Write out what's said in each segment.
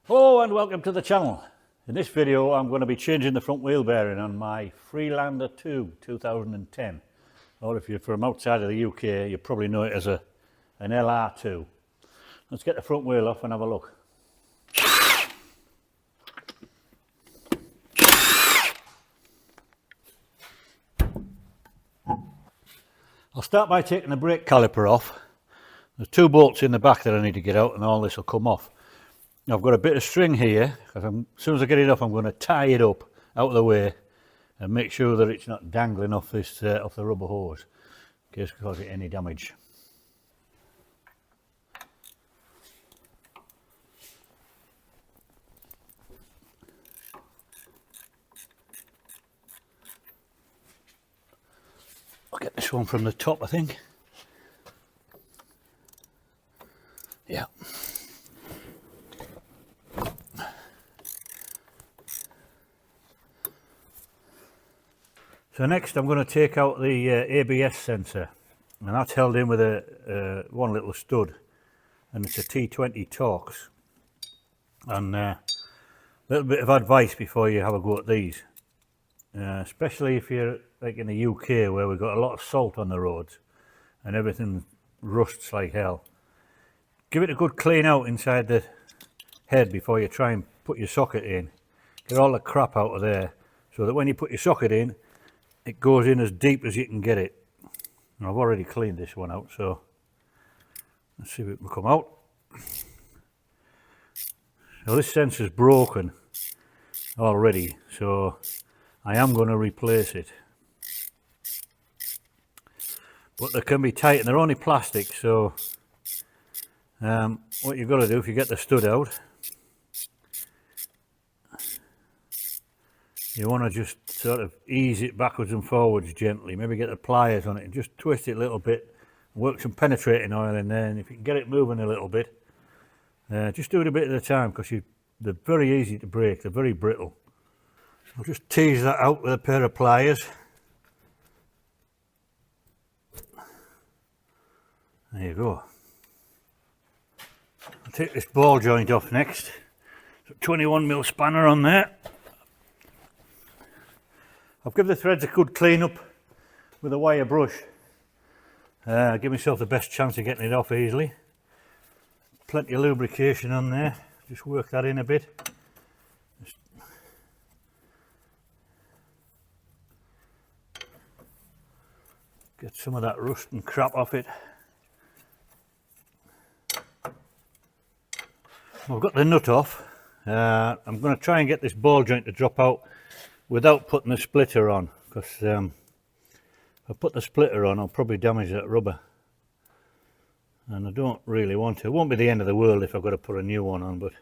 Hello and welcome to the channel. In this video I'm going to be changing the front wheel bearing on my Freelander 2 2010, or if you're from outside of the UK you probably know it as an LR2. Let's get the front wheel off and have a look. I'll start by taking the brake caliper off. There's two bolts in the back that I need to get out and all this will come off. Now I've got a bit of string here, because as soon as I get it off I'm going to tie it up out of the way and make sure that it's not dangling off this off the rubber hose in case it causes any damage. I'll get this one from the top, I think. Yeah. So next I'm going to take out the ABS sensor, and that's held in with a one little stud, and it's a T20 Torx. And a little bit of advice before you have a go at these, especially if you're like in the UK where we've got a lot of salt on the roads and everything rusts like hell. Give it a good clean out inside the head before you try and put your socket in. Get all the crap out of there so that when you put your socket in it goes in as deep as you can get it. And I've already cleaned this one out, so let's see if it can come out. So this sensor's broken already, so I am going to replace it. But they can be tight and they're only plastic, so what you've got to do, if you get the stud out, you want to just sort of ease it backwards and forwards gently, maybe get the pliers on it and just twist it a little bit, work some penetrating oil in there, and if you can get it moving a little bit, just do it a bit at a time, because they're very easy to break, they're very brittle. I'll just tease that out with a pair of pliers. There you go. I'll take this ball joint off next. So 21mm spanner on there. I've given the threads a good clean up with a wire brush. Give myself the best chance of getting it off easily. Plenty of lubrication on there. Just work that in a bit. Just get some of that rust and crap off it. I've got the nut off. I'm going to try and get this ball joint to drop out without putting the splitter on, because if I put the splitter on I'll probably damage that rubber, and I don't really want to. It won't be the end of the world if I've got to put a new one on, but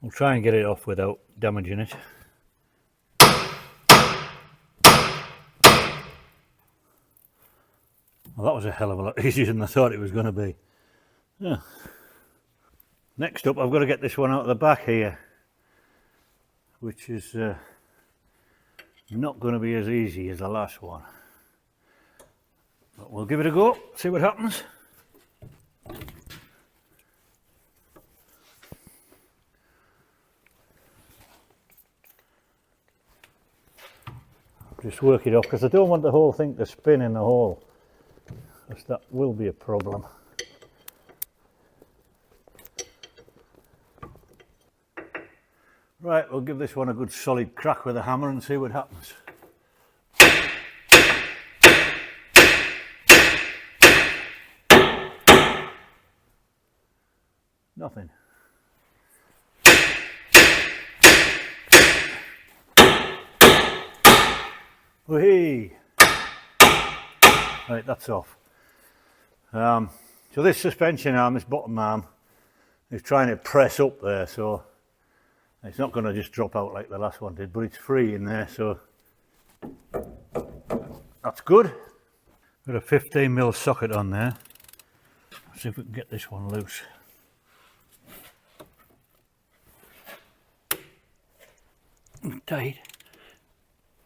I'll try and get it off without damaging it. Well, that was a hell of a lot easier than I thought it was going to be. Yeah. Next up I've got to get this one out of the back here, which is not going to be as easy as the last one, but we'll give it a go, see what happens. Just work it off, because I don't want the whole thing to spin in the hole, because that will be a problem. Right, we'll give this one a good solid crack with a hammer and see what happens. Nothing. Whee! Right, that's off. So this suspension arm, this bottom arm, is trying to press up there, so it's not going to just drop out like the last one did, but it's free in there, so that's good. Got a 15mm socket on there. Let's see if we can get this one loose. Tight,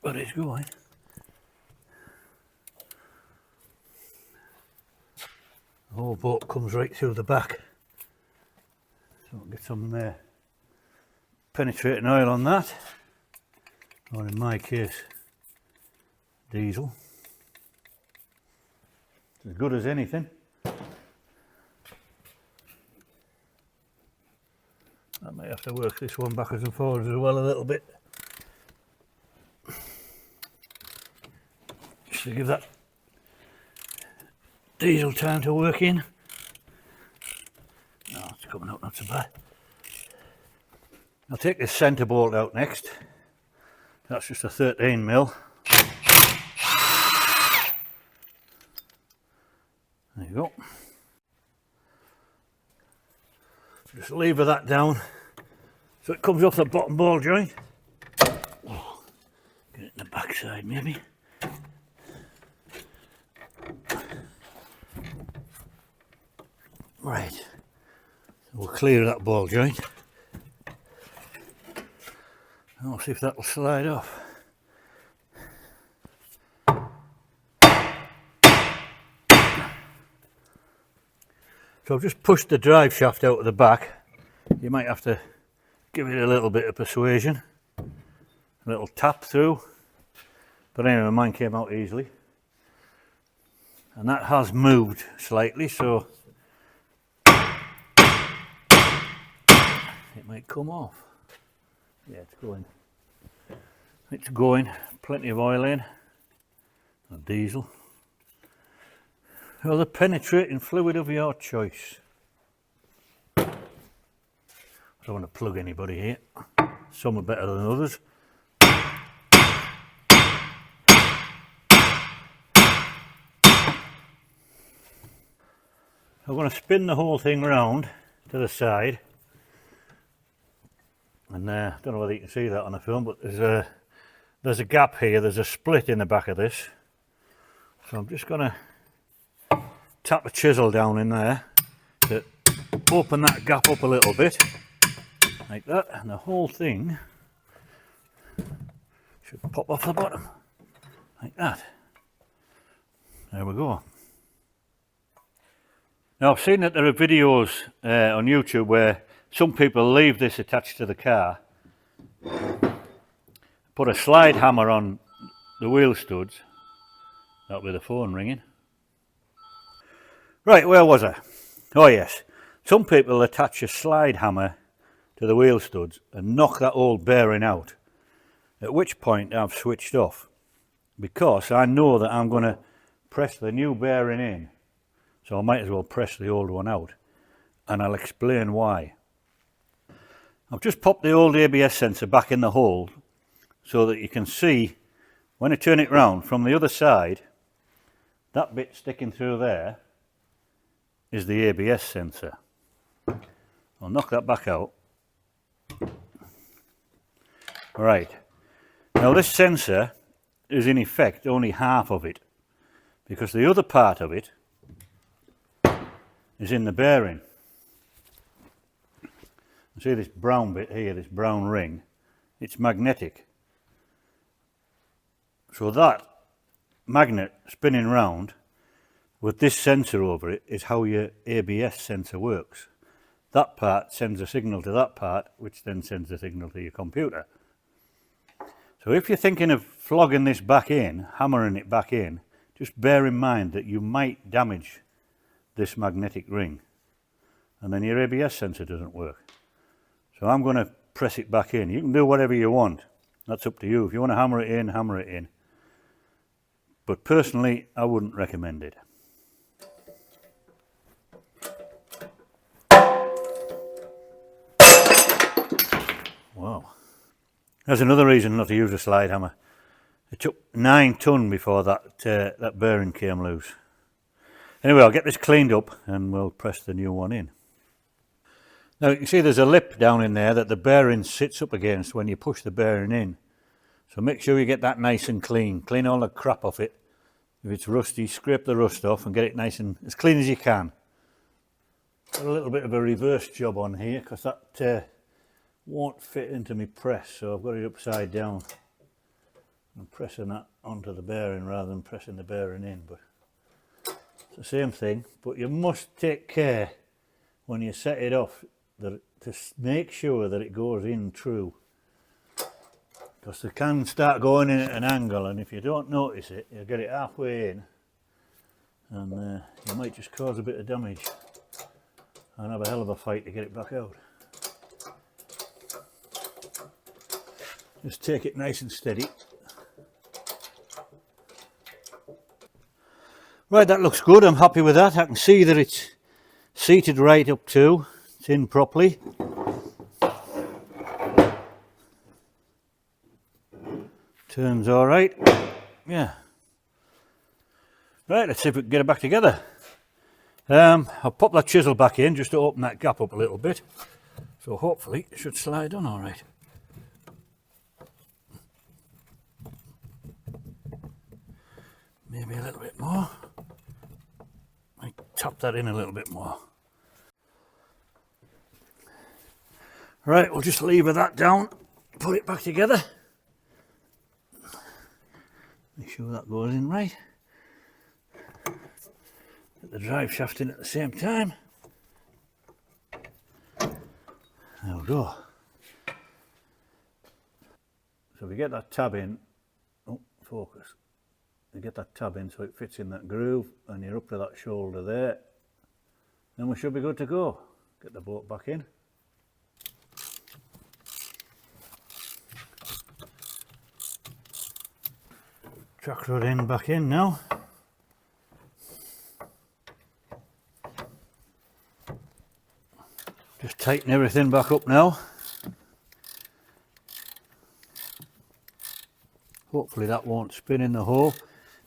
but it's going. The whole bolt comes right through the back, so I'll get some penetrating oil on that, or in my case diesel. It's as good as anything. I might have to work this one backwards and forwards as well a little bit, just to give that diesel time to work in. No, it's coming up not so bad. I'll take this centre bolt out next. That's just a 13mm. There you go. Just lever that down so it comes off the bottom ball joint. Oh, get it in the back side maybe. Right, so we'll clear that ball joint. And we'll see if that will slide off. So I've just pushed the drive shaft out of the back. You might have to give it a little bit of persuasion, a little tap through, but anyway, mine came out easily. And that has moved slightly, so it might come off. Yeah, it's going. It's going. Plenty of oil in. And diesel. Well, the penetrating fluid of your choice. I don't want to plug anybody here. Some are better than others. I'm going to spin the whole thing round to the side. And I don't know whether you can see that on the film, but there's a gap here. There's a split in the back of this. So I'm just going to tap a chisel down in there to open that gap up a little bit, like that, and the whole thing should pop off the bottom, like that. There we go. Now I've seen that there are videos on YouTube where some people leave this attached to the car, put a slide hammer on the wheel studs. That'll be the phone ringing. Right, where was I? Oh yes, some people attach a slide hammer to the wheel studs and knock that old bearing out, at which point I've switched off, because I know that I'm going to press the new bearing in, so I might as well press the old one out, and I'll explain why. I've just popped the old ABS sensor back in the hole so that you can see when I turn it round from the other side, that bit sticking through there is the ABS sensor. I'll knock that back out. Right, now this sensor is in effect only half of it, because the other part of it is in the bearing. You see this brown bit here, this brown ring, it's magnetic. So that magnet spinning round with this sensor over it is how your ABS sensor works. That part sends a signal to that part, which then sends a signal to your computer. So if you're thinking of flogging this back in, hammering it back in, just bear in mind that you might damage this magnetic ring, and then your ABS sensor doesn't work. So I'm going to press it back in. You can do whatever you want. That's up to you. If you want to hammer it in, hammer it in. But personally, I wouldn't recommend it. Wow. There's another reason not to use a slide hammer. It took 9 ton before that bearing came loose. Anyway, I'll get this cleaned up and we'll press the new one in. Now you can see there's a lip down in there that the bearing sits up against when you push the bearing in. So make sure you get that nice and clean. Clean all the crap off it. If it's rusty, scrape the rust off and get it nice and as clean as you can. Got a little bit of a reverse job on here because that won't fit into my press, so I've got it upside down. I'm pressing that onto the bearing rather than pressing the bearing in, but it's the same thing. But you must take care when you set it off that to make sure that it goes in true, because they can start going in at an angle, and if you don't notice it, you'll get it halfway in and you might just cause a bit of damage and have a hell of a fight to get it back out. Just take it nice and steady. Right, that looks good. I'm happy with that. I can see that it's seated right up too. It's in properly. Turns all right. Yeah. Right, let's see if we can get it back together. I'll pop that chisel back in just to open that gap up a little bit. So hopefully it should slide on all right. Maybe a little bit more. I tap that in a little bit more. Right, we'll just lever that down, put it back together. Make sure that goes in right. Get the drive shaft in at the same time. There we go. So we get that tab in. Oh, focus. You get that tab in so it fits in that groove, and you're up to that shoulder there. Then we should be good to go. Get the bolt back in. Track rod in back in now. Just tighten everything back up now. Hopefully that won't spin in the hole.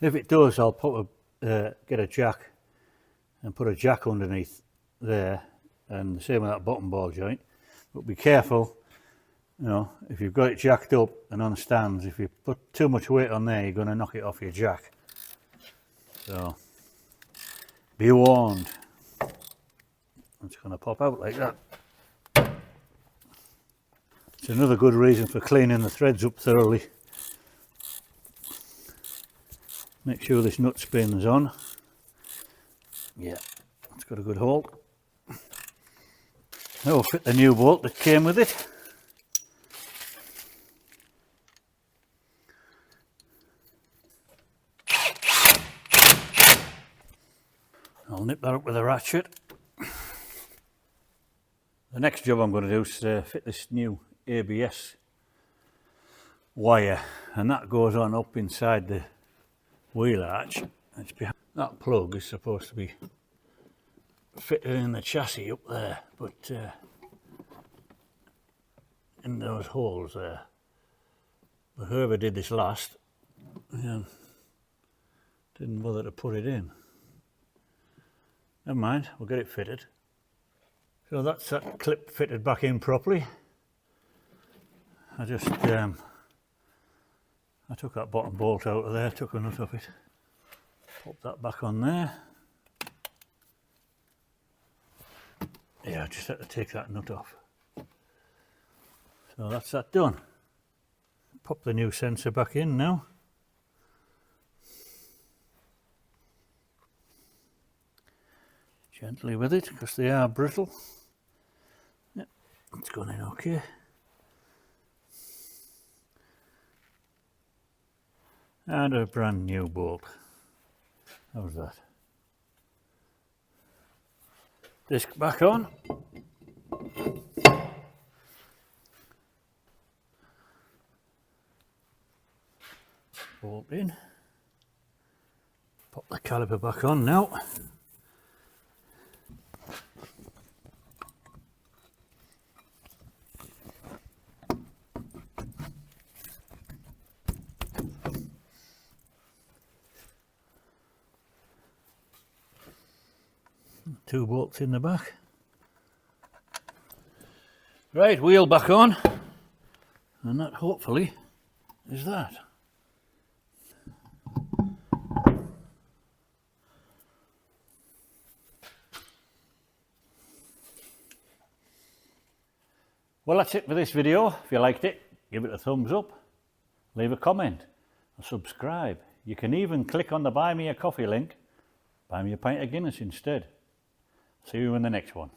If it does, I'll put get a jack and put a jack underneath there, and the same with that bottom ball joint. But be careful, you know, if you've got it jacked up and on stands, if you put too much weight on there, you're going to knock it off your jack. So be warned. It's going to pop out like that. It's another good reason for cleaning the threads up thoroughly. Make sure this nut spins on. Yeah, it's got a good hold. Now we'll fit the new bolt that came with it. I'll nip that up with a ratchet. The next job I'm going to do is fit this new ABS wire, and that goes on up inside the wheel arch. It's behind. That plug is supposed to be fitted in the chassis up there, but in those holes there. But whoever did this last didn't bother to put it in. Never mind, we'll get it fitted. So that's that clip fitted back in properly. I just I took that bottom bolt out of there, took a nut off it, popped that back on there. Yeah, I just had to take that nut off. So that's that done. Pop the new sensor back in now. Gently with it, because they are brittle. Yep, it's gone in okay. And a brand new bolt. How's that? Disc back on. Bolt in. Pop the caliper back on now. Two bolts in the back. Right, wheel back on, and that hopefully is that. Well, that's it for this video. If you liked it, give it a thumbs up, leave a comment, and subscribe. You can even click on the Buy Me a Coffee link, buy me a pint of Guinness instead. See you in the next one.